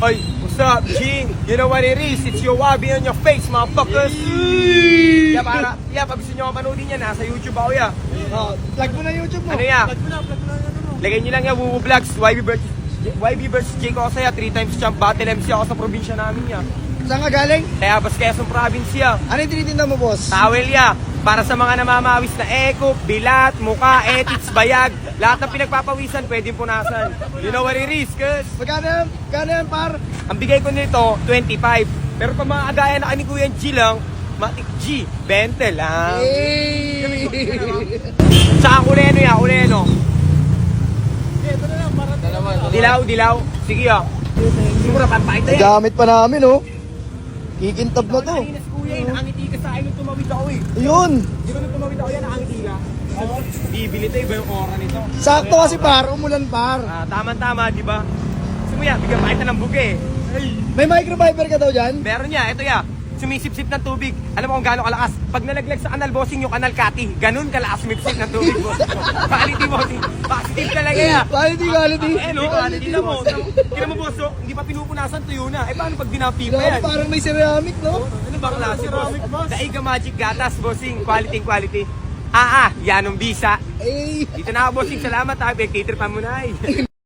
Oy, what's up, G? You know what it is? It's your wabi on your face, motherfuckers! Pag gusto nyo mapanoodin yan, nasa YouTube ako ya. Plug mo na YouTube mo. Ano ya? Plug mo na. Lagay nyo lang yan, Wuwu Vlogs, YB vs. Jake Osaya, 3 times champ, battle MC ako sa probinsya namin ya. Saan ka galing? Kaya bas Quezon Province ya. Ano yung tinitinda mo, boss? Towel ya, para sa mga namamawis na eko, bilat, muka, etits, bayag, lahat ng pinagpapawisan, pwedeng punasan. You know what it is, cuz? Magkano yan, par? Ang bigay ko nito, 25. Pero pag mga agaya na ni Kuya G lang, matik G, 20 lang. Hey! Saka kuleno ya, kuleno. Ito na lang, para Dilaw. Sige ya. Siguro, pampakita yan. Gamit pa namin, oh. Kikintab na to. Kanina si Kuya, nakangiti ka sa akin nung tumawid ako eh. Ayun. Di ba nung tumawid ako yan, nakangiti ka? Bibili to, iba yung aura nito. Sakto kasi, par. Umulan, par. Tama-tama, di ba? Kasi mo yan, bigyan pa kita ng buke eh. May microfiber ka daw dyan? Meron niya, ito ya. Sumisip-sip ng tubig. Alam mo kung gaano kalakas. Pag nalaglag sa kanal, bossing, yung kanal kati. Ganun kalakas sumipsip ng tubig, bossing. Quality, bossing. Positive talaga ya. Quality. No? Tignan mo. Tignan mo, boss, oh. Hindi pa pinupunasan, tuyo na. Paano pag dinapi pa yan? Parang may ceramic, no? Ano ba klase, boss? Daiga Magic Gatas, bossing. Quality. Yanong bisa. Eh. Dito na ako, bossing. Salamat, ha. Pagtitripan mo na, eh.